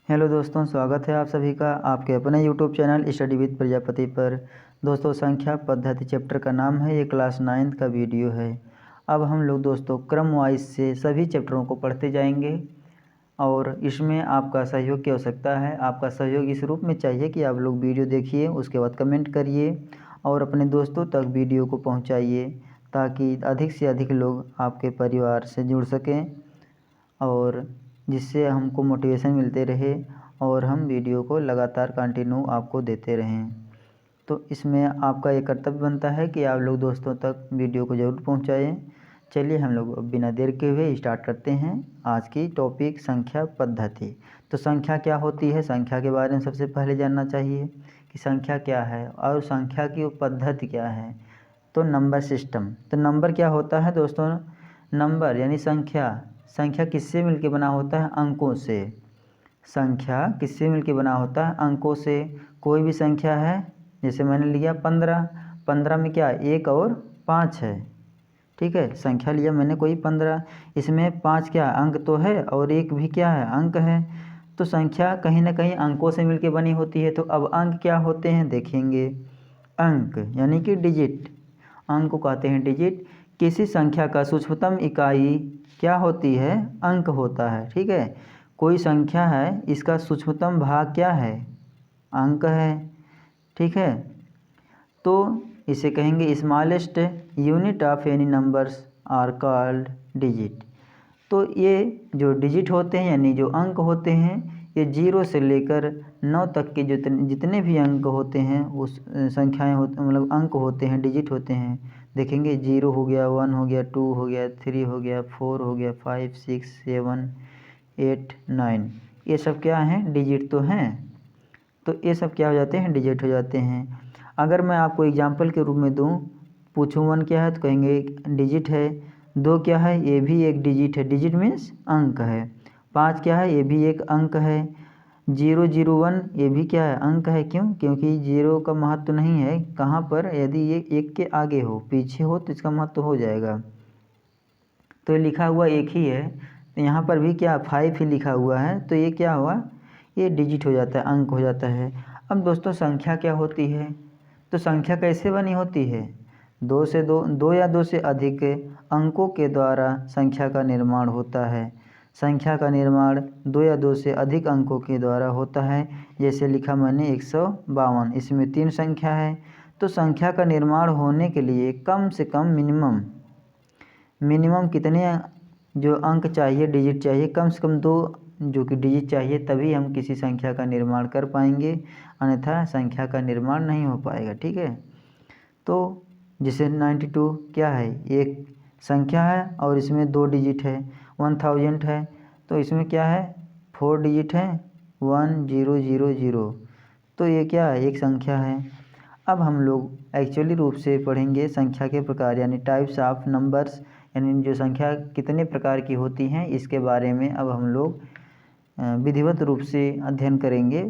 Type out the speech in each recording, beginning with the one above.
Hello दोस्तों, स्वागत है आप सभी का आपके अपने YouTube channel study with Prajapati पर। दोस्तों, संख्या पद्धति चैप्टर का नाम है, ये क्लास 9th का वीडियो है। अब हम लोग दोस्तों क्रम वाइज से सभी चैप्टरों को पढ़ते जाएंगे और इसमें आपका सहयोग की आवश्यकता है। आपका सहयोग इस रूप में चाहिए कि आप लोग वीडियो देखिए, उसके बाद कमेंट करिए और अपने दोस्तों तक वीडियो को पहुँचाइए ताकि अधिक से अधिक लोग आपके परिवार से जुड़ सकें और जिससे हमको मोटिवेशन मिलते रहे और हम वीडियो को लगातार कंटिन्यू आपको देते रहें। तो इसमें आपका ये कर्तव्य बनता है कि आप लोग दोस्तों तक वीडियो को ज़रूर पहुंचाएं। चलिए हम लोग बिना देर के हुए स्टार्ट करते हैं आज की टॉपिक संख्या पद्धति। तो संख्या क्या होती है, संख्या के बारे में सबसे पहले जानना चाहिए कि संख्या क्या है और संख्या की वो पद्धति क्या है। तो नंबर सिस्टम। तो नंबर क्या होता है दोस्तों, नंबर यानी संख्या किससे मिलके बना होता है, अंकों से। संख्या किससे मिलके बना होता है, अंकों से। कोई भी संख्या है, जैसे मैंने लिया 15 में क्या 1 और 5 है, ठीक है। संख्या लिया मैंने कोई 15, इसमें 5 क्या अंक तो है और 1 भी क्या है, अंक है। तो संख्या कहीं ना कहीं अंकों से मिलके बनी होती है। तो अब अंक क्या होते हैं देखेंगे। अंक यानी कि डिजिट, अंक को कहते हैं डिजिट। किसी संख्या का सूक्ष्मतम इकाई क्या होती है, अंक होता है, ठीक है। कोई संख्या है, इसका सूक्ष्मतम भाग क्या है, अंक है, ठीक है। तो इसे कहेंगे smallest unit of any numbers are called digit. तो ये जो डिजिट होते हैं यानी जो अंक होते हैं, ये 0 से लेकर 9 तक के जितने भी अंक होते हैं उस संख्याएं होते मतलब अंक होते हैं, डिजिट होते हैं। देखेंगे 0 हो गया, 1 हो गया, 2 हो गया, 3 हो गया, 4 हो गया, 5 6 7 8 9, ये सब क्या हैं, डिजिट तो हैं। तो ये सब क्या हो जाते हैं, डिजिट हो जाते हैं। अगर मैं आपको एग्जाम्पल के रूप में दूँ, पूछूँ 1 क्या है तो कहेंगे डिजिट है। 2 क्या है, ये भी एक डिजिट है, डिजिट मीन्स अंक है। 5 क्या है, ये भी एक अंक है। 0 0 1 ये भी क्या है, अंक है। क्यों, क्योंकि 0 का महत्व नहीं है कहाँ पर, यदि ये 1 के आगे हो पीछे हो तो इसका महत्व हो जाएगा। तो ये लिखा हुआ 1 ही है, तो यहाँ पर भी क्या 5 ही लिखा हुआ है, तो ये क्या हुआ, ये डिजिट हो जाता है, अंक हो जाता है। अब दोस्तों संख्या क्या होती है, तो संख्या कैसे बनी होती है, दो या दो से अधिक अंकों के द्वारा संख्या का निर्माण होता है। संख्या का निर्माण 2 या 2 से अधिक अंकों के द्वारा होता है। जैसे लिखा मैंने 152, इसमें 3 संख्या है। तो संख्या का निर्माण होने के लिए कम से कम मिनिमम कितने जो अंक चाहिए, डिजिट चाहिए, कम से कम 2 जो कि डिजिट चाहिए, तभी हम किसी संख्या का निर्माण कर पाएंगे, अन्यथा संख्या का निर्माण नहीं हो पाएगा, ठीक है। तो जैसे 92 क्या है, एक संख्या है और इसमें 2 डिजिट है। 1000 है तो इसमें क्या है, 4 डिजिट है, 1000, तो ये क्या है, एक संख्या है। अब हम लोग एक्चुअली रूप से पढ़ेंगे संख्या के प्रकार यानी टाइप्स ऑफ नंबर्स, यानी जो संख्या कितने प्रकार की होती हैं इसके बारे में अब हम लोग विधिवत रूप से अध्ययन करेंगे।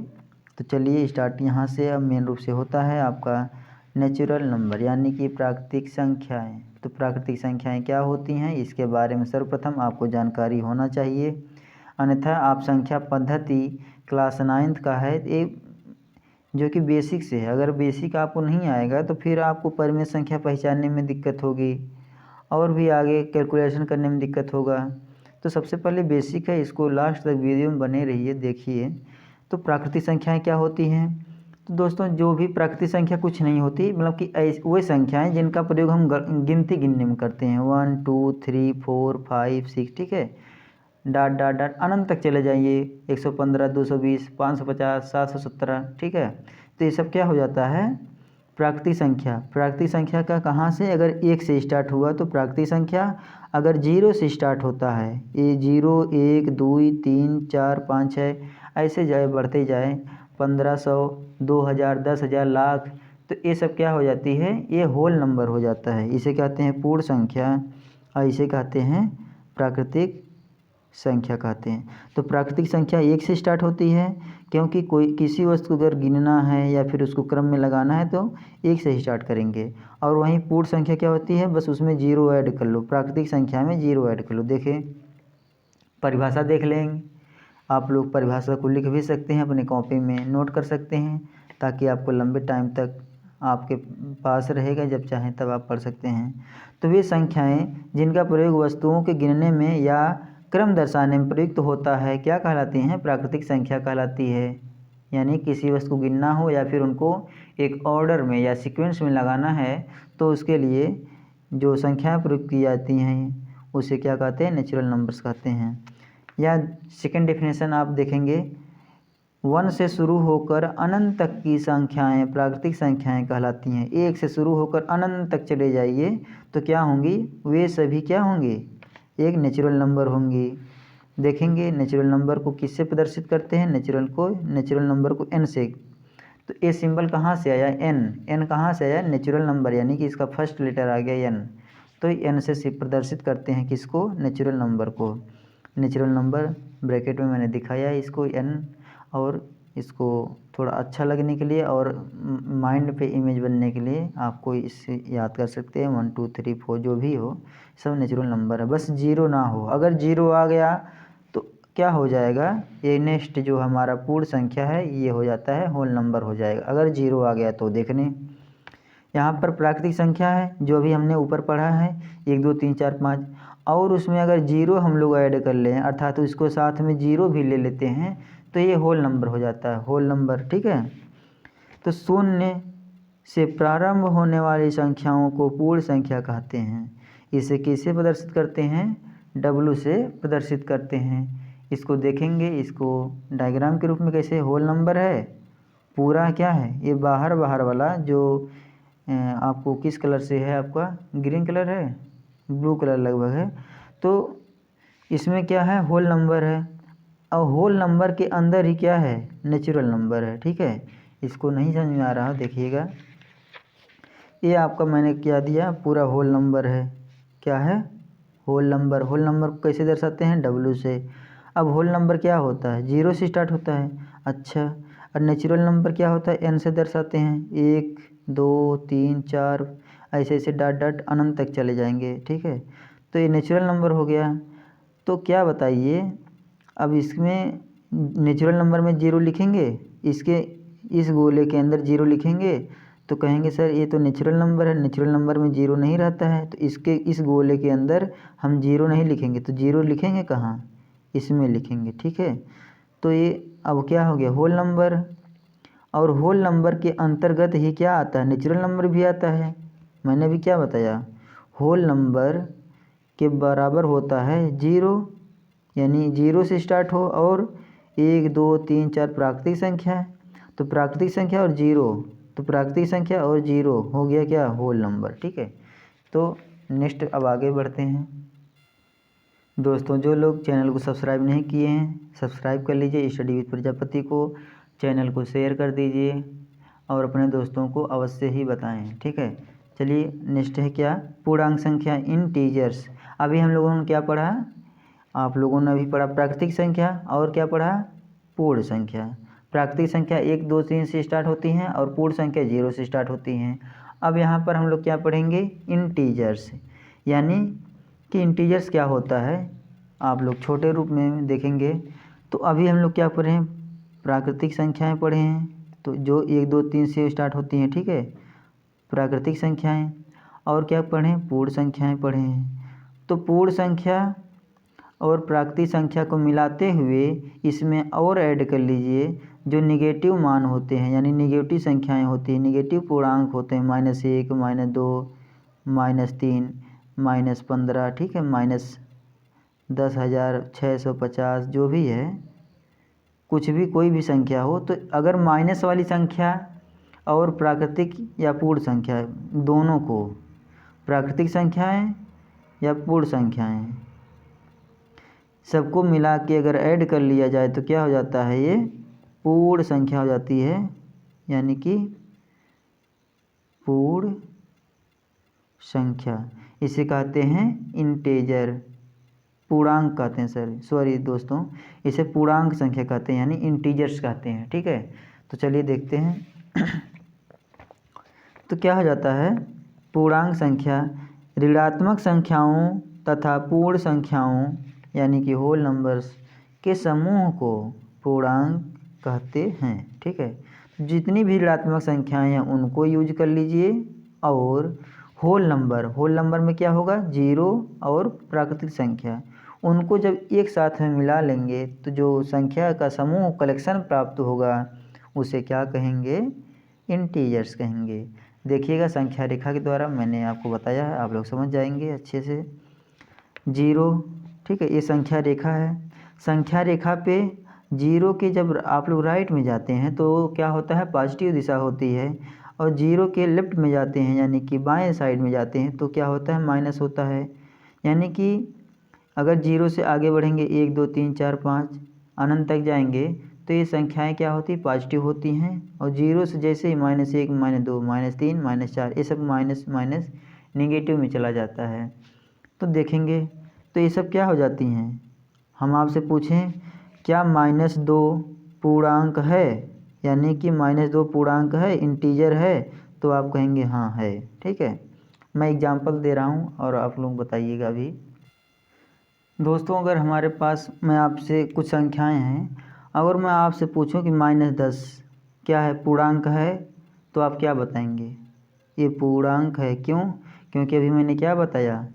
तो चलिए स्टार्ट यहाँ से। अब मेन रूप से होता है आपका नेचुरल नंबर यानी कि प्राकृतिक संख्याएं। तो प्राकृतिक संख्याएं क्या होती हैं, इसके बारे में सर्वप्रथम आपको जानकारी होना चाहिए, अन्यथा आप संख्या पद्धति क्लास 9th का है ये जो कि बेसिक से है। अगर बेसिक आपको नहीं आएगा तो फिर आपको परिमेय संख्या पहचानने में दिक्कत होगी और भी आगे कैलकुलेशन करने में दिक्कत होगा। तो सबसे पहले बेसिक है, इसको लास्ट तक वीडियो में बने रहिए, देखिए। तो प्राकृतिक संख्याएं क्या होती हैं, तो दोस्तों जो भी प्राकृतिक संख्या कुछ नहीं होती, मतलब कि वही संख्याएं जिनका प्रयोग हम गिनती गिनने में करते हैं, 1 2 3 4 5 6, ठीक है। डाट डाट डाट अनंत तक चले जाइए, 115 220 550 717, ठीक है। तो ये सब क्या हो जाता है, प्राकृतिक संख्या। प्राकृतिक संख्या का कहाँ से, अगर 1 से स्टार्ट हुआ तो प्राकृतिक संख्या। अगर 0 से स्टार्ट होता है, ये 0 1 2 3 4 5 6 ऐसे जाए बढ़ते जाए, 1500 2000 10,000 लाख, तो ये सब क्या हो जाती है, ये होल नंबर हो जाता है। इसे कहते हैं पूर्ण संख्या और इसे कहते हैं प्राकृतिक संख्या कहते हैं। तो प्राकृतिक संख्या 1 से स्टार्ट होती है, क्योंकि कोई किसी वस्तु को अगर गिनना है या फिर उसको क्रम में लगाना है तो 1 से ही स्टार्ट करेंगे। और वहीं पूर्ण संख्या क्या होती है, बस उसमें 0 ऐड कर लो, प्राकृतिक संख्या में 0 ऐड कर लो। देखें परिभाषा देख लेंगे, आप लोग परिभाषा को लिख भी सकते हैं, अपने कॉपी में नोट कर सकते हैं, ताकि आपको लंबे टाइम तक आपके पास रहेगा, जब चाहें तब आप पढ़ सकते हैं। तो वे संख्याएं जिनका प्रयोग वस्तुओं के गिनने में या क्रम दर्शाने में प्रयुक्त होता है क्या कहलाती हैं? प्राकृतिक संख्या कहलाती है। यानी किसी वस्तु को गिनना हो या फिर उनको एक ऑर्डर में या सीक्वेंस में लगाना है, तो उसके लिए जो संख्याएं प्रयुक्त की जाती हैं उसे क्या कहते हैं? नेचुरल नंबर्स कहते हैं। या सेकंड डेफिनेशन आप देखेंगे, 1 से शुरू होकर अनंत तक की संख्याएं प्राकृतिक संख्याएं कहलाती हैं। 1 से शुरू होकर अनंत तक चले जाइए तो क्या होंगी? वे सभी क्या होंगी? एक नेचुरल नंबर होंगी। देखेंगे नेचुरल नंबर को किससे प्रदर्शित करते हैं? नेचुरल नंबर को n से। तो ये सिंबल कहाँ से आया? n कहाँ से आया? नेचुरल नंबर, यानी कि इसका फर्स्ट लेटर आ गया n। तो n से प्रदर्शित करते हैं किसको? नेचुरल नंबर को। नेचुरल नंबर ब्रैकेट में मैंने दिखाया है इसको n, और इसको थोड़ा अच्छा लगने के लिए और माइंड पे इमेज बनने के लिए आपको इससे याद कर सकते हैं। 1 2 3 4 जो भी हो सब नेचुरल नंबर है, बस जीरो ना हो। अगर जीरो आ गया तो क्या हो जाएगा? ये नेक्स्ट जो हमारा पूर्ण संख्या है ये हो जाता है होल नंबर हो जाएगा, अगर जीरो आ गया तो। देखने यहाँ पर प्राकृतिक संख्या है जो अभी हमने ऊपर पढ़ा है 1 2 3 4 5, और उसमें अगर जीरो हम लोग ऐड कर लें, अर्थात तो इसको साथ में जीरो भी ले लेते हैं, तो ये होल नंबर हो जाता है, होल नंबर। ठीक है। तो शून्य से प्रारंभ होने वाली संख्याओं को पूर्ण संख्या कहते हैं। इसे किससे प्रदर्शित करते हैं? W से प्रदर्शित करते हैं। इसको देखेंगे, इसको डायग्राम के रूप में कैसे? होल नंबर है, पूरा क्या है? ये बाहर वाला जो आपको किस कलर से है? आपका ग्रीन कलर है, ब्लू कलर लगभग है। तो इसमें क्या है? होल नंबर है, और होल नंबर के अंदर ही क्या है? नेचुरल नंबर है। ठीक है। इसको नहीं समझ में आ रहा, देखिएगा, ये आपका मैंने क्या दिया? पूरा होल नंबर है। क्या है? Whole number. होल नंबर को कैसे दर्शाते हैं? W से। अब होल नंबर क्या होता है? जीरो से स्टार्ट होता है। अच्छा, और नेचुरल नंबर क्या होता है? n से दर्शाते हैं। 1 2 3 4 ऐसे ऐसे डॉट अनंत तक चले जाएंगे। ठीक है। तो ये नेचुरल नंबर हो गया। तो क्या बताइए, अब इसमें नेचुरल नंबर में जीरो लिखेंगे, इसके इस गोले के अंदर जीरो लिखेंगे तो कहेंगे सर ये तो नेचुरल नंबर है, नेचुरल नंबर में जीरो नहीं रहता है, तो इसके इस गोले के अंदर हम जीरो नहीं लिखेंगे। तो जीरो लिखेंगे कहाँ? इसमें लिखेंगे। ठीक है। तो ये अब क्या हो गया? Whole number. और होल नंबर के अंतर्गत ही क्या आता है? नेचुरल नंबर भी आता है। मैंने अभी क्या बताया? होल नंबर के बराबर होता है जीरो, यानी जीरो से स्टार्ट हो और 1 2 3 4 प्राकृतिक संख्या है। तो प्राकृतिक संख्या और जीरो, तो प्राकृतिक संख्या और जीरो हो गया क्या? Whole number. ठीक है। तो नेक्स्ट अब आगे बढ़ते हैं। दोस्तों, जो लोग चैनल को सब्सक्राइब नहीं किए हैं, सब्सक्राइब कर लीजिए स्टडी विद प्रजापति को। चैनल को शेयर कर दीजिए और अपने दोस्तों को अवश्य ही बताएं। ठीक है। चलिए नेक्स्ट है क्या? पूर्णांक संख्या, इंटीजर्स। अभी हम लोगों ने क्या पढ़ा? आप लोगों ने अभी पढ़ा प्राकृतिक संख्या, और क्या पढ़ा? पूर्ण संख्या। प्राकृतिक संख्या 1 2 3 से स्टार्ट होती हैं और पूर्ण संख्या 0 से स्टार्ट होती हैं। अब यहाँ पर हम लोग क्या पढ़ेंगे? इंटीजर्स। यानी कि इंटीजर्स क्या होता है आप लोग छोटे रूप में देखेंगे। तो अभी हम लोग क्या पढ़े हैं? प्राकृतिक संख्याएं पढ़े हैं, तो जो 1 2 3 से स्टार्ट होती हैं। ठीक है, प्राकृतिक संख्याएं। और क्या पढ़ें? पूर्ण संख्याएं पढ़े हैं। तो पूर्ण संख्या और प्राकृतिक संख्या को मिलाते हुए इसमें और ऐड कर लीजिए जो निगेटिव मान होते हैं, यानी निगेटिव संख्याएं होती हैं, निगेटिव पूर्णांक होते हैं। -1 -2 -3 -15। ठीक है, -10,650 जो भी है, कुछ भी कोई भी संख्या हो। तो अगर माइनस वाली संख्या और प्राकृतिक या पूर्ण संख्या दोनों को, प्राकृतिक संख्याएं या पूर्ण संख्याएं, सबको मिला के अगर ऐड कर लिया जाए तो क्या हो जाता है? ये पूर्ण संख्या हो जाती है, यानी कि पूर्ण संख्या। इसे कहते हैं इंटीजर, पूर्णांक कहते हैं। सॉरी दोस्तों, इसे पूर्णांक संख्या कहते हैं, यानी इंटीजर्स कहते हैं। ठीक है। तो चलिए देखते हैं। तो क्या हो जाता है? पूर्णांक संख्या ऋणात्मक संख्याओं तथा पूर्ण संख्याओं यानी कि होल नंबर्स के समूह को पूर्णांक कहते हैं। ठीक है, जितनी भी ऋणात्मक संख्याएं हैं उनको यूज कर लीजिए, और होल नंबर में क्या होगा, जीरो और प्राकृतिक संख्या, उनको जब एक साथ में मिला लेंगे तो जो संख्या का समूह कलेक्शन प्राप्त होगा उसे क्या कहेंगे, इंटीजर्स कहेंगे। देखिएगा संख्या रेखा के द्वारा मैंने आपको बताया है, आप लोग समझ जाएंगे अच्छे से। जीरो, ठीक है, ये संख्या रेखा है। संख्या रेखा पे जीरो के जब आप लोग राइट में जाते हैं तो क्या होता है, पॉजिटिव दिशा होती है, और जीरो के लेफ्ट में जाते हैं यानी कि बाएं साइड में जाते हैं तो क्या होता है, माइनस होता है। यानी कि अगर जीरो से आगे बढ़ेंगे 1 2 3 4 5 अनंत तक जाएंगे तो ये संख्याएं क्या होती है, पॉजिटिव होती हैं, और जीरो से जैसे ही -1 -2 -3 -4 ये सब माइनस माइनस निगेटिव में चला जाता है। तो देखेंगे तो ये सब क्या हो जाती हैं। हम आपसे पूछें क्या -2 पूर्णांक है, यानी कि -2 पूर्णांक है, इंटीजर है, तो आप कहेंगे हाँ है। ठीक है, मैं एग्जांपल दे रहा हूँ और आप लोग बताइएगा भी। दोस्तों अगर हमारे पास, मैं आपसे कुछ संख्याएं हैं, अगर मैं आपसे पूछूं कि -10 क्या है, पूर्णांक है, तो आप क्या बताएंगे, ये पूर्णांक है। क्यों, क्योंकि अभी मैंने क्या बताया,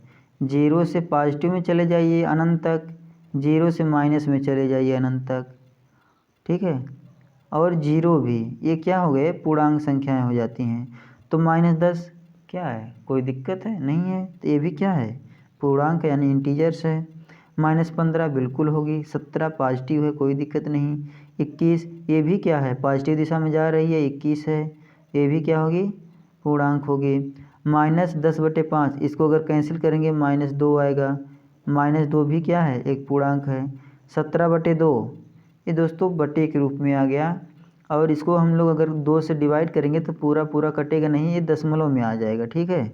जीरो से पॉजिटिव में चले जाइए अनंत तक, जीरो से माइनस में चले जाइए अनंत तक। ठीक है, और जीरो भी, ये क्या हो गए, पूर्णांक संख्याएं हो जाती हैं। तो -10 क्या है, कोई दिक्कत है, नहीं है, तो ये भी क्या है, पूर्णांक यानी इंटीजर्स है। -15 बिल्कुल होगी, 17 पॉजिटिव है, कोई दिक्कत नहीं। 21 ये भी क्या है, पॉजिटिव दिशा में जा रही है, 21 है, ये भी क्या होगी, पूर्णांक होगी। -10/5 इसको अगर कैंसिल करेंगे -2 आएगा, -2 भी क्या है, एक पूर्णांक है। 17/2 ये दोस्तों बटे के रूप में आ गया, और इसको हम लोग अगर 2 से डिवाइड करेंगे तो पूरा पूरा कटेगा नहीं, ये दशमलव में आ जाएगा। ठीक है,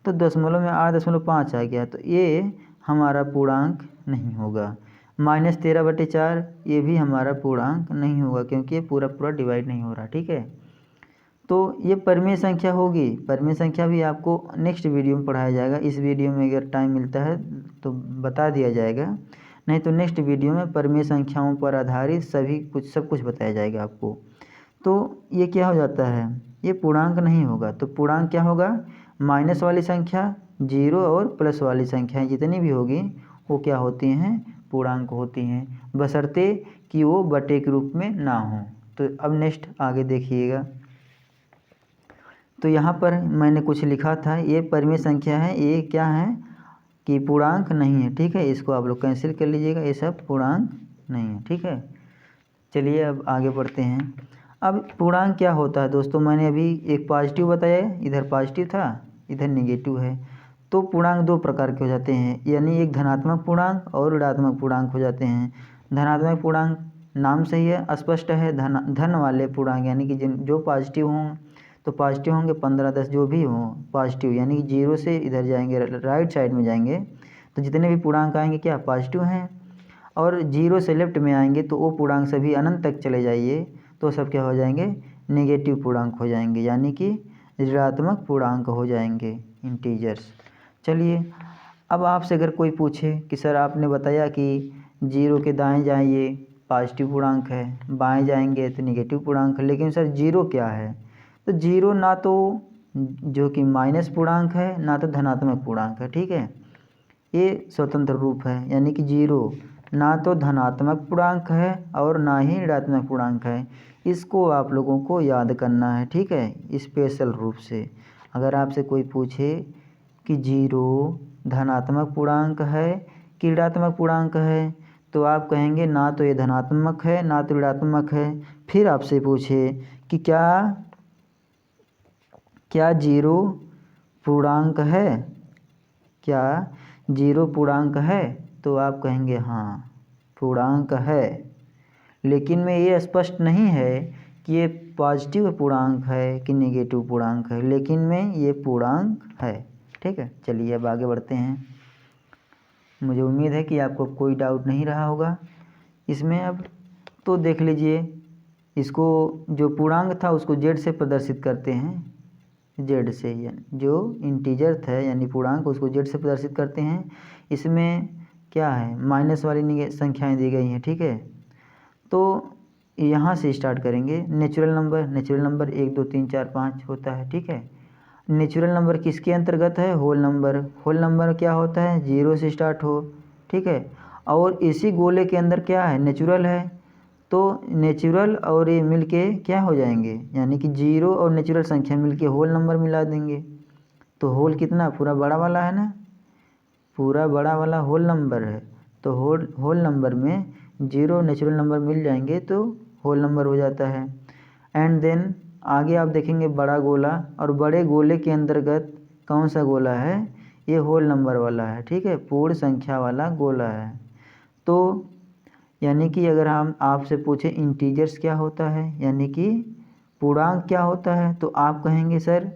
तो दशमलव में 8.5 आ गया, तो ये हमारा पूर्णांक नहीं होगा। -13/4 ये भी हमारा पूर्णांक नहीं होगा, क्योंकि ये पूरा पूरा डिवाइड नहीं हो रहा। ठीक है, तो ये परिमेय संख्या होगी। परिमेय संख्या भी आपको नेक्स्ट वीडियो में पढ़ाया जाएगा, इस वीडियो में अगर टाइम मिलता है तो बता दिया जाएगा, नहीं तो नेक्स्ट वीडियो में परिमेय संख्याओं पर आधारित सब कुछ बताया जाएगा आपको। तो ये क्या हो जाता है, ये पूर्णांक नहीं होगा। तो पूर्णांक क्या होगा, माइनस वाली संख्या, जीरो और प्लस वाली संख्याएं जितनी भी होगी वो क्या होती हैं, पूर्णांक होती हैं, बशर्ते कि वो बटे के रूप में ना हो। तो अब नेक्स्ट आगे देखिएगा। तो यहाँ पर मैंने कुछ लिखा था, ये परिमेय संख्या है, ये क्या है कि पूर्णांक नहीं है। ठीक है, इसको आप लोग कैंसिल कर लीजिएगा, ये सब पूर्णांक नहीं है। ठीक है, चलिए अब आगे बढ़ते हैं। अब पूर्णांक क्या होता है दोस्तों, मैंने अभी एक पॉजिटिव बताया, इधर पॉजिटिव था, इधर नेगेटिव है। तो पूर्णांक दो प्रकार के हो जाते हैं, यानी एक धनात्मक पूर्णांक और ऋणात्मक पूर्णांक हो जाते हैं। धनात्मक पूर्णांक नाम से ही स्पष्ट है, धन वाले पूर्णांक, यानी कि जो पॉजिटिव हों तो पॉजिटिव होंगे, 15 10 जो भी हों पॉजिटिव, यानी कि जीरो से इधर जाएंगे, राइट साइड में जाएंगे तो जितने भी पूर्णांक आएंगे क्या पॉजिटिव हैं, और जीरो से लेफ्ट में आएंगे तो वो पूर्णांक सभी अनंत तक चले जाइए तो सब क्या हो जाएंगे, नेगेटिव पूर्णांक हो जाएंगे, यानी कि ऋणात्मक पूर्णांक हो जाएंगे, इंटीजर्स। चलिए अब आपसे अगर कोई पूछे कि सर आपने बताया कि जीरो के दाएं जाइए पॉजिटिव पूर्णांक है, बाएं जाएंगे तो नेगेटिव पूर्णांक है, लेकिन सर जीरो क्या है, तो जीरो ना तो जो कि माइनस पूर्णांक है ना तो धनात्मक पूर्णांक है। ठीक है, ये स्वतंत्र रूप है, यानी कि जीरो ना तो धनात्मक पूर्णांक है और ना ही ऋणात्मक पूर्णांक है, इसको आप लोगों को याद करना है। ठीक है, स्पेशल रूप से अगर आपसे कोई पूछे कि जीरो धनात्मक पूर्णांक है कि ऋणात्मक पूर्णांक है तो आप कहेंगे ना तो ये धनात्मक है ना तो ऋणात्मक है। फिर आपसे पूछे कि क्या जीरो पूर्णांक है, क्या जीरो पूर्णांक है, तो आप कहेंगे हाँ पूर्णांक है, लेकिन में ये स्पष्ट नहीं है कि ये पॉजिटिव पूर्णांक है कि नेगेटिव पूर्णांक है, लेकिन में ये पूर्णांक है। ठीक है, चलिए अब आगे बढ़ते हैं। मुझे उम्मीद है कि आपको कोई डाउट नहीं रहा होगा इसमें। अब तो देख लीजिए, इसको जो पूर्णांक था उसको जेड से प्रदर्शित करते हैं, जेड से, यानी जो इंटीजर था यानी पूर्णांक उसको जेड से प्रदर्शित करते हैं। इसमें क्या है, माइनस वाली संख्याएं दी गई हैं, ठीक है। तो यहाँ से स्टार्ट करेंगे। नेचुरल नंबर 1 2 3 4 5 होता है, ठीक है। नेचुरल नंबर किसके अंतर्गत है, होल नंबर क्या होता है, 0 से स्टार्ट हो, ठीक है। और इसी गोले के अंदर क्या है, नेचुरल है, तो नेचुरल और ये मिलके क्या हो जाएंगे, यानी कि 0 और नेचुरल संख्या मिलके होल नंबर मिला देंगे। तो होल कितना, पूरा बड़ा वाला है ना, पूरा बड़ा वाला होल नंबर है। तो होल नंबर में 0 नेचुरल नंबर मिल जाएंगे तो होल नंबर हो जाता है। एंड देन आगे आप देखेंगे बड़ा गोला, और बड़े गोले के अंतर्गत कौन सा गोला है, ये होल नंबर वाला है, ठीक है, पूर्ण संख्या वाला गोला है। तो यानी कि अगर हम आपसे पूछे इंटीजर्स क्या होता है, यानी कि पूर्णांक क्या होता है, तो आप कहेंगे सर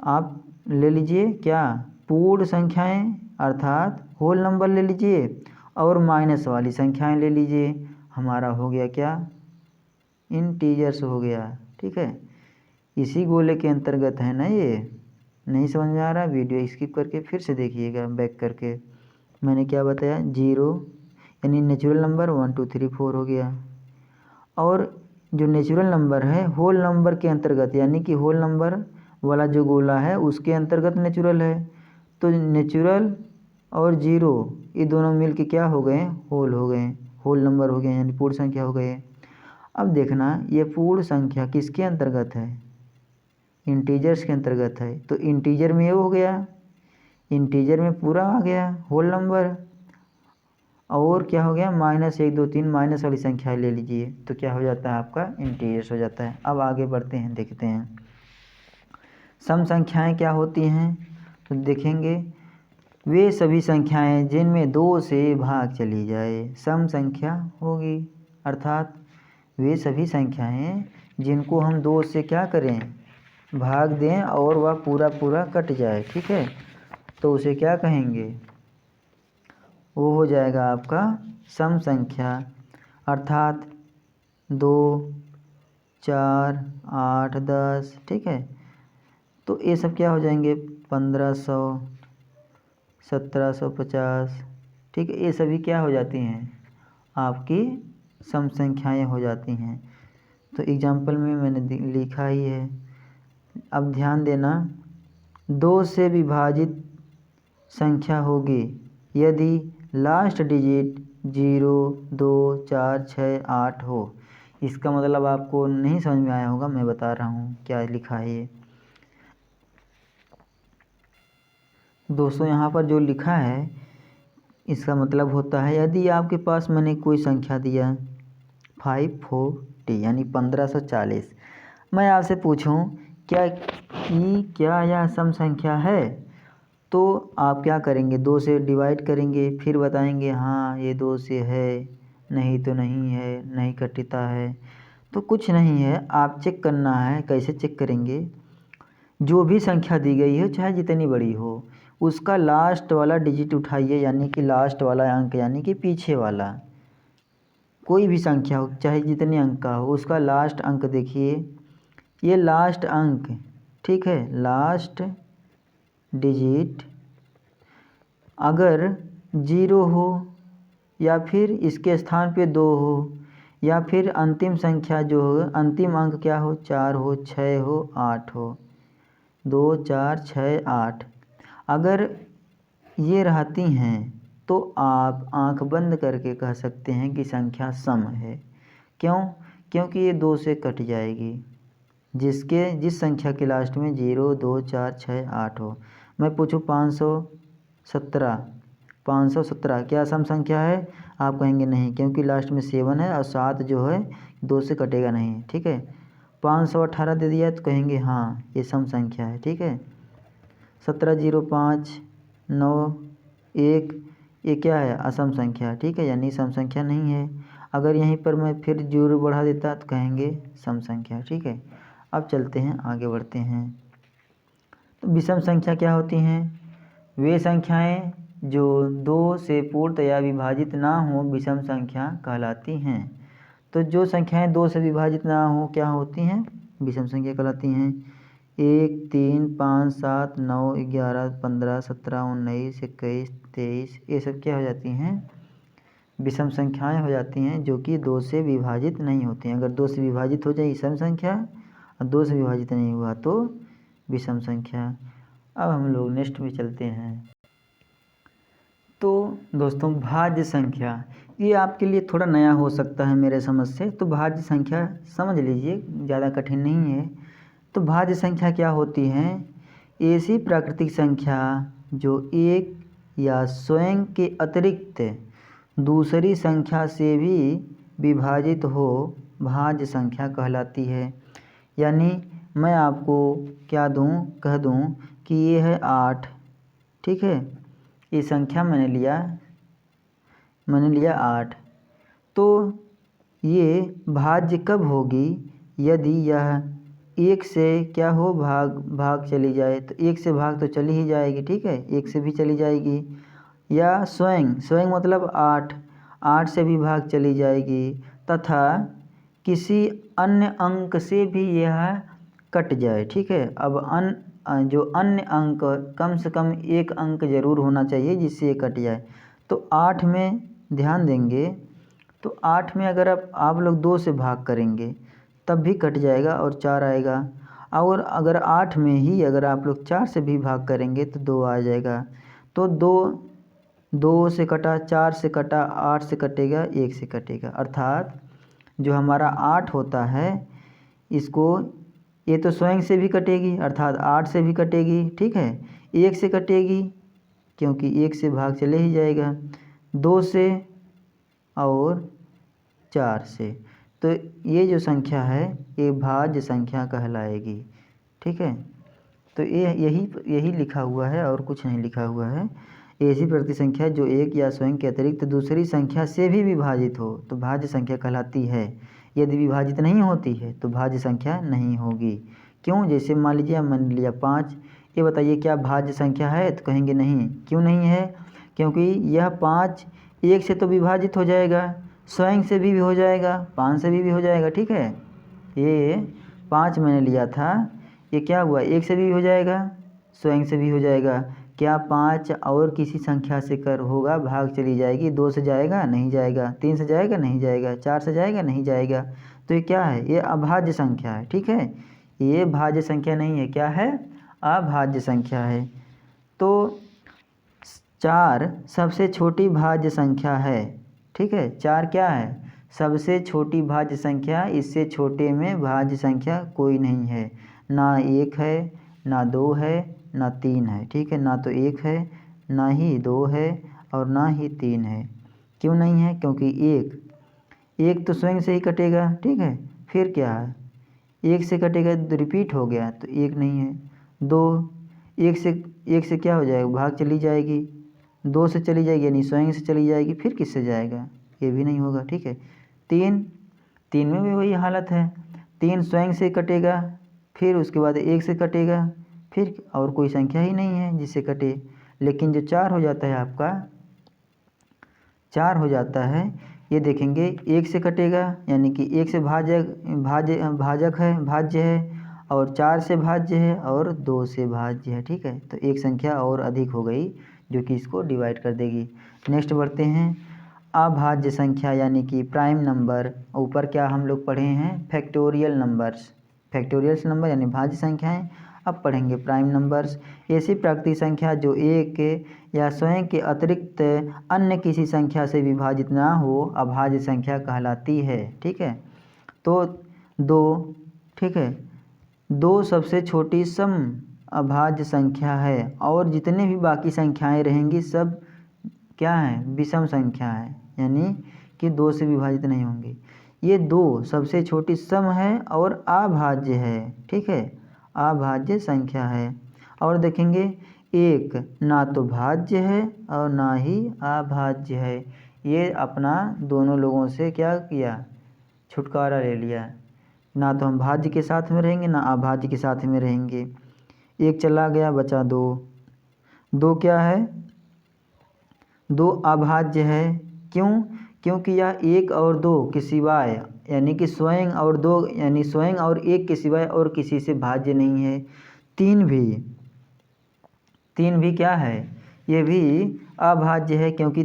आप ले लीजिए क्या, पूर्ण संख्याएं अर्थात होल नंबर ले लीजिए और माइनस वाली संख्याएं ले लीजिए, हमारा हो गया क्या, इंटीजर्स हो गया, ठीक है। इसी गोले के अंतर्गत है ना ये। नहीं समझ में आ रहा, वीडियो स्किप करके फिर से देखिएगा बैक करके। मैंने क्या बताया, 0 यानी नेचुरल नंबर 1 2 3 4 हो गया। और जो नेचुरल नंबर है होल नंबर के अंतर्गत, यानी कि होल नंबर वाला जो गोला है उसके अंतर्गत नेचुरल है। तो नेचुरल और 0 ये दोनों मिल के क्या हो गए, होल हो गए, होल नंबर हो गए, यानी पूर्ण संख्या हो गए। अब देखना ये पूर्ण संख्या किसके अंतर्गत है, इंटीजर्स के अंतर्गत है। तो इंटीजर में ये हो गया, इंटीजर में पूरा आ गया होल नंबर। और क्या हो गया, -1 2 3 माइनस वाली संख्या ले लीजिए, तो क्या हो जाता है आपका, इंटीजर्स हो जाता है। अब आगे बढ़ते हैं, देखते हैं सम संख्याएं क्या होती हैं। तो देखेंगे वे सभी संख्याएं जिनमें 2 से भाग चली जाए सम संख्या होगी, अर्थात वे सभी संख्याएं जिनको हम 2 से क्या करें, भाग दें और वह पूरा पूरा कट जाए, ठीक है, तो उसे क्या कहेंगे, वो हो जाएगा आपका सम संख्या। अर्थात 2 4 8 10, ठीक है। तो ये सब क्या हो जाएंगे, 1500 1750, ठीक है, ये सभी क्या हो जाती हैं, आपकी सम संख्याएँ हो जाती हैं। तो एग्जाम्पल में मैंने लिखा ही है। अब ध्यान देना, 2 से विभाजित संख्या होगी यदि लास्ट डिजिट 0 2 4 6 8 हो। इसका मतलब आपको नहीं समझ में आया होगा, मैं बता रहा हूँ क्या लिखा है ये। दोस्तों यहाँ पर जो लिखा है इसका मतलब होता है, यदि आपके पास मैंने कोई संख्या दिया 540 यानी 1540, मैं आपसे पूछूं क्या यह सम संख्या है, तो आप क्या करेंगे, 2 से डिवाइड करेंगे, फिर बताएंगे हाँ ये 2 से है, नहीं तो नहीं है, नहीं कटता है। तो कुछ नहीं है, आप चेक करना है, कैसे चेक करेंगे, जो भी संख्या दी गई है चाहे जितनी बड़ी हो, उसका लास्ट वाला डिजिट उठाइए, यानी कि लास्ट वाला अंक, यानी कि पीछे वाला कोई भी संख्या हो चाहे जितने अंक का हो, उसका लास्ट अंक देखिए, ये लास्ट अंक, ठीक है, लास्ट डिजिट अगर 0 हो या फिर इसके स्थान पे 2 हो, या फिर अंतिम संख्या जो हो, अंतिम अंक क्या हो, 4 हो, 6 हो, 8 हो, 2 4 6 8, अगर ये रहती हैं तो आप आंख बंद करके कह सकते हैं कि संख्या सम है। क्यों, क्योंकि ये 2 से कट जाएगी, जिस संख्या के लास्ट में 0 2 4 6 8 हो। मैं पूछूं 517 क्या सम संख्या है, आप कहेंगे नहीं, क्योंकि लास्ट में 7 है और 7 जो है 2 से कटेगा नहीं, ठीक है। 518 दे दिया तो कहेंगे हाँ ये सम संख्या है, ठीक है। 17 0 5 9 1 ये क्या है, असम संख्या, ठीक है, यानी सम संख्या नहीं है। अगर यहीं पर मैं फिर 0 बढ़ा देता तो कहेंगे सम संख्या, ठीक है। अब चलते हैं, आगे बढ़ते हैं। तो विषम संख्या क्या होती हैं, वे संख्याएं जो 2 से पूर्णतया विभाजित ना हो विषम संख्या कहलाती हैं। तो जो संख्याएं 2 से विभाजित ना हो क्या होती हैं, विषम संख्या कहलाती हैं। 1 3 5 7 9 11 15 17 19 21 23, ये सब क्या हो जाती हैं, विषम संख्याएं हो जाती हैं जो कि 2 से विभाजित नहीं होती हैं। अगर 2 से विभाजित हो जाए सम संख्या और 2 से विभाजित नहीं हुआ तो विषम संख्या। अब हम लोग नेक्स्ट में चलते हैं। तो दोस्तों भाज्य संख्या, ये आपके लिए थोड़ा नया हो सकता है मेरे समझ से, तो भाज्य संख्या समझ लीजिए, ज़्यादा कठिन नहीं है। तो भाज्य संख्या क्या होती हैं, ऐसी प्राकृतिक संख्या जो एक या स्वयं के अतिरिक्त दूसरी संख्या से भी विभाजित हो, भाज्य संख्या कहलाती है। यानी मैं आपको क्या दूं, कह दूं कि ये है 8, ठीक है, ये संख्या मैंने लिया 8, तो ये भाज्य कब होगी, यदि यह 1 से क्या हो, भाग चली जाए। तो 1 से भाग तो चली ही जाएगी, ठीक है, 1 से भी चली जाएगी, या स्वयं मतलब 8 से भी भाग चली जाएगी, तथा किसी अन्य अंक से भी यह कट जाए, ठीक है। अब जो अन्य अंक, कम से कम एक अंक ज़रूर होना चाहिए जिससे ये कट जाए। तो 8 में ध्यान देंगे, तो 8 में अगर आप लोग 2 से भाग करेंगे तब भी कट जाएगा और 4 आएगा। और अगर 8 में ही अगर आप लोग 4 से भी भाग करेंगे तो 2 आ जाएगा। तो 2 से कटा, 4 से कटा, 8 से कटेगा, 1 से कटेगा। अर्थात जो हमारा 8 होता है, इसको ये तो स्वयं से भी कटेगी, अर्थात 8 से भी कटेगी, ठीक है, 1 से कटेगी क्योंकि 1 से भाग चले ही जाएगा, 2 से और 4 से। तो ये जो संख्या है ये भाज्य संख्या कहलाएगी, ठीक है। तो ये यही लिखा हुआ है और कुछ नहीं लिखा हुआ है। ऐसी प्रति संख्या जो एक या स्वयं के अतिरिक्त दूसरी संख्या से भी विभाजित हो तो भाज्य संख्या कहलाती है। यदि विभाजित नहीं होती है तो भाज्य संख्या नहीं होगी। क्यों, जैसे मान लीजिए मैंने लिया 5, ये बताइए क्या भाज्य संख्या है, तो कहेंगे नहीं। क्यों नहीं है, क्योंकि यह 5 1 से तो विभाजित हो जाएगा, स्वयं से भी हो जाएगा, 5 से भी हो जाएगा, ठीक है। ये 5 मैंने लिया था, ये क्या हुआ, 1 से भी हो जाएगा, स्वयं से भी हो जाएगा। क्या 5 और किसी संख्या से कर होगा, भाग चली जाएगी, 2 से जाएगा नहीं जाएगा, 3 से जाएगा नहीं जाएगा, 4 से जाएगा नहीं जाएगा। तो ये क्या है, ये अभाज्य संख्या है, ठीक है, ये भाज्य संख्या नहीं है, क्या है, अभाज्य संख्या है। तो 4 सबसे छोटी भाज्य संख्या है, ठीक है, 4 क्या है, सबसे छोटी भाज्य संख्या, इससे छोटे में भाज्य संख्या कोई नहीं है, ना 1 है, ना 2 है, ना 3 है, ठीक है, ना तो 1 है, ना ही 2 है और ना ही 3 है। क्यों नहीं है, क्योंकि एक तो स्वयं से ही कटेगा, ठीक है, फिर क्या है, 1 से कटेगा तो रिपीट हो गया तो 1 नहीं है, 2 1 से क्या हो जाएगा, भाग चली जाएगी, 2 से चली जाएगी यानी स्वयं से चली जाएगी, फिर किससे जाएगा, ये भी नहीं होगा, ठीक है। 3 में भी वही हालत है, 3 स्वयं से कटेगा, फिर उसके बाद 1 से कटेगा, फिर और कोई संख्या ही नहीं है जिससे कटे। लेकिन जो 4 हो जाता है आपका, 4 हो जाता है, ये देखेंगे 1 से कटेगा यानी कि 1 से भाज्य है और 4 से भाज्य है और 2 से भाज्य है, ठीक है। तो एक संख्या और अधिक हो गई जो कि इसको डिवाइड कर देगी। नेक्स्ट बढ़ते हैं, अभाज्य संख्या यानी कि प्राइम नंबर। ऊपर क्या हम लोग पढ़े हैं, फैक्टोरियल नंबर्स, फैक्टोरियल नंबर यानी भाज्य संख्याएं। अब पढ़ेंगे प्राइम नंबर्स, ऐसी प्राकृतिक संख्या जो एक या स्वयं के अतिरिक्त अन्य किसी संख्या से विभाजित ना हो, अभाज्य संख्या कहलाती है, ठीक है। तो 2, ठीक है, 2 सबसे छोटी सम अभाज्य संख्या है और जितने भी बाकी संख्याएं रहेंगी सब क्या है, विषम संख्या है, यानी कि 2 से विभाजित नहीं होंगी। ये 2 सबसे छोटी सम है और अभाज्य है, ठीक है, अभाज्य संख्या है। और देखेंगे 1 ना तो भाज्य है और ना ही अभाज्य है। ये अपना दोनों लोगों से क्या किया, छुटकारा ले लिया, ना तो हम भाज्य के साथ में रहेंगे ना अभाज्य के साथ में रहेंगे। 1 चला गया, बचा 2 क्या है, 2 अभाज्य है। क्यों, क्योंकि यह 1 और 2 के सिवाय यानी कि स्वयं और 2 यानी स्वयं और 1 के सिवाय और किसी से भाज्य नहीं है। 3 भी क्या है, ये भी अभाज्य है क्योंकि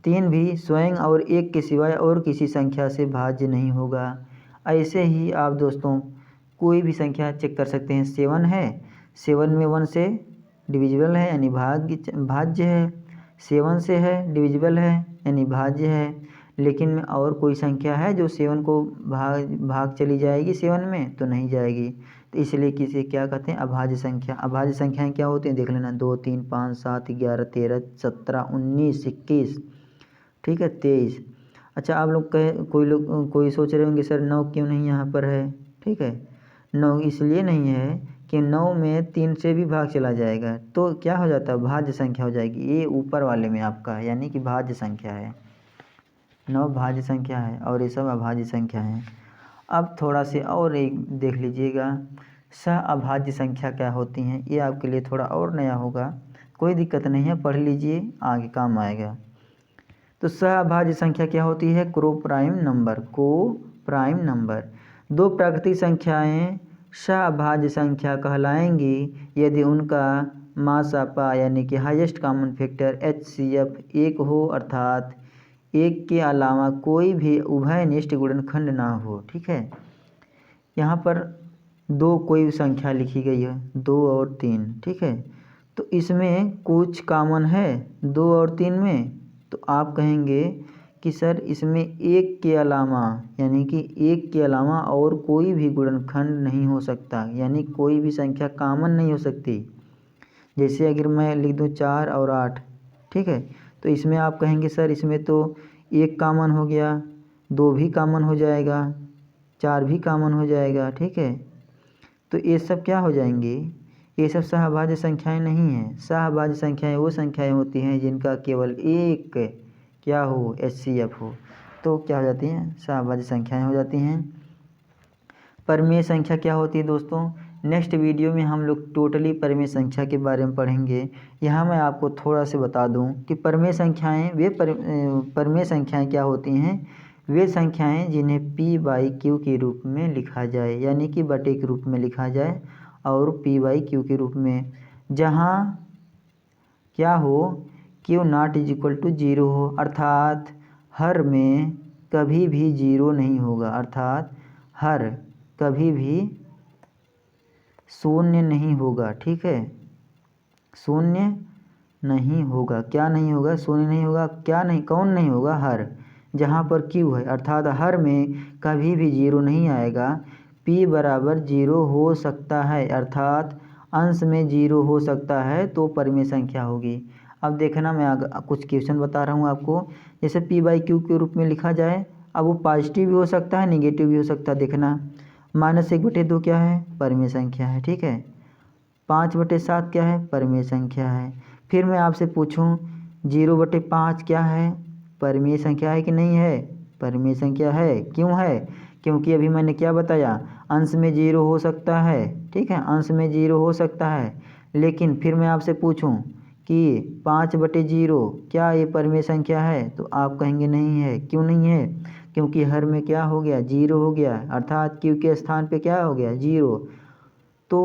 तीन भी स्वयं और एक के सिवाय और किसी संख्या से भाज्य नहीं होगा। ऐसे ही आप दोस्तों कोई भी संख्या चेक कर सकते हैं। 7 है, 7 में 1 से डिविजिबल है यानी भाज्य है। 7 से है डिविजिबल है यानी भाज्य है। लेकिन में और कोई संख्या है जो 7 को भाग चली जाएगी 7 में तो नहीं जाएगी, तो इसलिए किसे क्या कहते हैं, अभाज्य संख्या। अभाज्य संख्याएं क्या होती हैं देख लेना, 2 3 5 7 11 13 17 19 21, ठीक है 23। अच्छा आप लोग कोई सोच रहे होंगे सर 9 क्यों नहीं यहाँ पर है, ठीक है 9 इसलिए नहीं है कि 9 में 3 से भी भाग चला जाएगा तो क्या हो जाता है, भाज्य संख्या हो जाएगी। ये ऊपर वाले में आपका है यानी कि भाज्य संख्या है, 9 भाज्य संख्या है और ये सब अभाज्य संख्या है। अब थोड़ा से और एक देख लीजिएगा, सह अभाज्य संख्या क्या होती हैं, ये आपके लिए थोड़ा और नया होगा, कोई दिक्कत नहीं है, पढ़ लीजिए आगे काम आएगा। तो सह अभाज्य संख्या क्या होती है, को प्राइम नंबर। दो प्राकृतिक संख्याएं सह अभाज्य संख्या कहलाएंगी यदि उनका मासापा यानी कि हाईएस्ट कॉमन फैक्टर HCF 1 हो, अर्थात 1 के अलावा कोई भी उभयनिष्ठ गुणनखंड ना हो। ठीक है, यहाँ पर दो कोई संख्या लिखी गई है, 2 और 3, ठीक है, तो इसमें कुछ कॉमन है 2 और 3 में, तो आप कहेंगे कि सर इसमें 1 के अलावा यानी कि 1 के अलावा और कोई भी गुणनखंड नहीं हो सकता, यानी कोई भी संख्या कॉमन नहीं हो सकती। जैसे अगर मैं लिख दूँ 4 और 8, ठीक है, तो इसमें आप कहेंगे सर इसमें तो 1 कॉमन हो गया, 2 भी कॉमन हो जाएगा, 4 भी कॉमन हो जाएगा, ठीक है, तो ये सब क्या हो जाएंगे, ये सब सहभाज्य संख्याएं नहीं हैं। सहभाज्य संख्याएं वो संख्याएं होती हैं जिनका केवल एक क्या हो, HCF हो, तो क्या हो जाती हैं, सहभाज्य संख्याएं हो जाती हैं। परिमेय संख्या क्या होती है दोस्तों, नेक्स्ट वीडियो में हम लोग टोटली परिमेय संख्या के बारे में पढ़ेंगे। यहाँ मैं आपको थोड़ा सा बता दूँ कि परिमेय संख्याएँ परिमेय संख्याएँ क्या होती हैं, वे संख्याएं जिन्हें P/Q के रूप में लिखा जाए, यानी कि बटे के रूप में लिखा जाए, और P/Q के रूप में जहाँ क्या हो, Q ≠ 0 हो, अर्थात हर में कभी भी 0 नहीं होगा, अर्थात हर कभी भी शून्य नहीं होगा। ठीक है, शून्य नहीं होगा, क्या नहीं होगा, शून्य नहीं होगा, क्या नहीं, कौन नहीं होगा, हर। जहाँ पर Q है अर्थात हर में कभी भी 0 नहीं आएगा। P बराबर 0 हो सकता है, अर्थात अंश में 0 हो सकता है तो परिमेय संख्या होगी। अब देखना मैं कुछ क्वेश्चन बता रहा हूँ आपको, जैसे P/Q के रूप में लिखा जाए, अब वो पॉजिटिव भी हो सकता है, निगेटिव भी हो सकता है। देखना -1/2 क्या है, परिमेय संख्या है, ठीक है, 5/7 क्या है, परिमेय संख्या है। फिर मैं आपसे पूछूं 0/5 क्या है, परिमेय संख्या है कि नहीं है, परिमेय संख्या है। क्यों है, क्योंकि अभी मैंने क्या बताया, अंश में 0 हो सकता है, ठीक है, अंश में 0 हो सकता है। लेकिन फिर मैं आपसे पूछूं कि 5/0 क्या ये परिमेय संख्या है, तो आप कहेंगे नहीं है। क्यों नहीं है, क्योंकि हर में क्या हो गया, 0 हो गया, अर्थात Q के स्थान पे क्या हो गया, 0। तो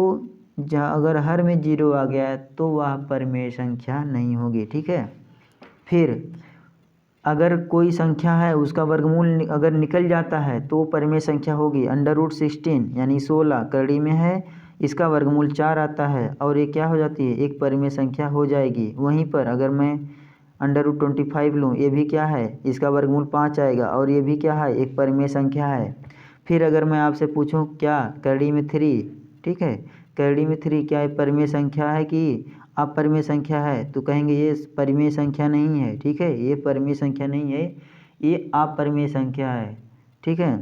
अगर हर में 0 आ गया तो वह परिमेय संख्या नहीं होगी। ठीक है, फिर अगर कोई संख्या है उसका वर्गमूल अगर निकल जाता है तो परिमेय संख्या होगी। √16 यानी 16 करड़ी में है, इसका वर्गमूल 4 आता है और ये क्या हो जाती है, एक परिमेय संख्या हो जाएगी। वहीं पर अगर मैं √25 लूँ, ये भी क्या है, इसका वर्गमूल 5 आएगा और ये भी क्या है, एक परिमेय संख्या है। फिर अगर मैं आपसे पूछूं क्या करड़ी में 3, ठीक है, करड़ी में 3 क्या है, परिमेय संख्या है कि अपरिमेय संख्या है, तो कहेंगे ये परिमेय संख्या नहीं है। ठीक है, ये परिमेय संख्या नहीं है, ये अपरिमेय संख्या है। ठीक है,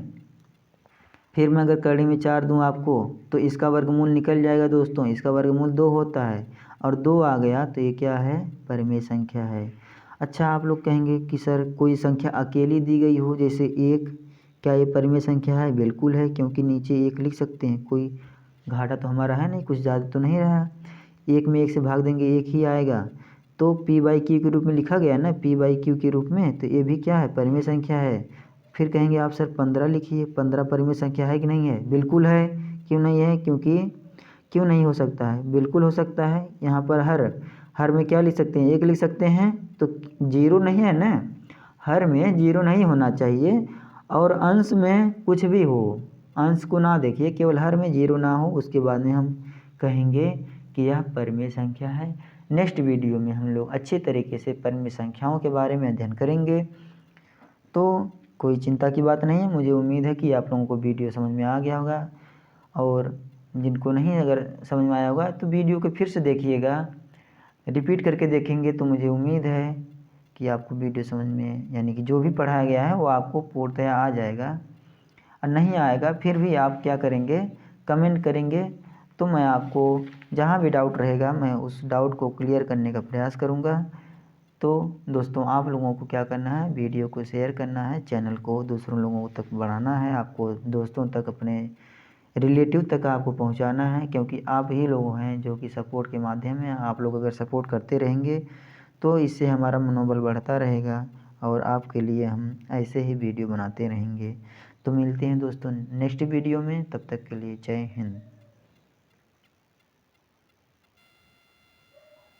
फिर मैं अगर करड़ी में 4 दूं आपको तो इसका वर्गमूल निकल जाएगा दोस्तों, इसका वर्गमूल 2 होता है और 2 आ गया तो ये क्या है, परिमेय संख्या है। अच्छा आप लोग कहेंगे कि सर कोई संख्या अकेली दी गई हो, जैसे 1, क्या ये परिमेय संख्या है, बिल्कुल है, क्योंकि नीचे 1 लिख सकते हैं, कोई घाटा तो हमारा है नहीं, कुछ ज़्यादा तो नहीं रहा, 1 में 1 से भाग देंगे 1 ही आएगा, तो P/Q के रूप में लिखा गया ना, P/Q के रूप में, तो ये भी क्या है, परिमेय संख्या है। फिर कहेंगे आप सर 15 लिखिए, 15 परिमेय संख्या है कि नहीं है, बिल्कुल है। क्यों नहीं है, क्योंकि क्यों नहीं हो सकता है, बिल्कुल हो सकता है। यहाँ पर हर में क्या लिख सकते हैं, 1 लिख सकते हैं, तो 0 नहीं है ना, हर में 0 नहीं होना चाहिए। और अंश में कुछ भी हो, अंश को ना देखिए, केवल हर में 0 ना हो, उसके बाद में हम कहेंगे कि यह परिमेय संख्या है। नेक्स्ट वीडियो में हम लोग अच्छे तरीके से परिमेय संख्याओं के बारे में अध्ययन करेंगे। तो कोई चिंता की बात नहीं है, मुझे उम्मीद है कि आप लोगों को वीडियो समझ में आ गया होगा। और जिनको नहीं अगर समझ में आया होगा तो वीडियो को फिर से देखिएगा, रिपीट करके देखेंगे, तो मुझे उम्मीद है कि आपको वीडियो समझ में, यानी कि जो भी पढ़ाया गया है वो आपको पूर्णतः आ जाएगा। और नहीं आएगा फिर भी आप क्या करेंगे, कमेंट करेंगे, तो मैं आपको जहाँ भी डाउट रहेगा मैं उस डाउट को क्लियर करने का प्रयास करूँगा। तो दोस्तों, आप लोगों को क्या करना है, वीडियो को शेयर करना है, चैनल को दूसरों लोगों तक बढ़ाना है, आपको दोस्तों तक, अपने रिलेटिव तक आपको पहुंचाना है, क्योंकि आप ही लोग हैं जो कि सपोर्ट के माध्यम हैं। आप लोग अगर सपोर्ट करते रहेंगे तो इससे हमारा मनोबल बढ़ता रहेगा और आपके लिए हम ऐसे ही वीडियो बनाते रहेंगे। तो मिलते हैं दोस्तों नेक्स्ट वीडियो में, तब तक के लिए जय हिंद।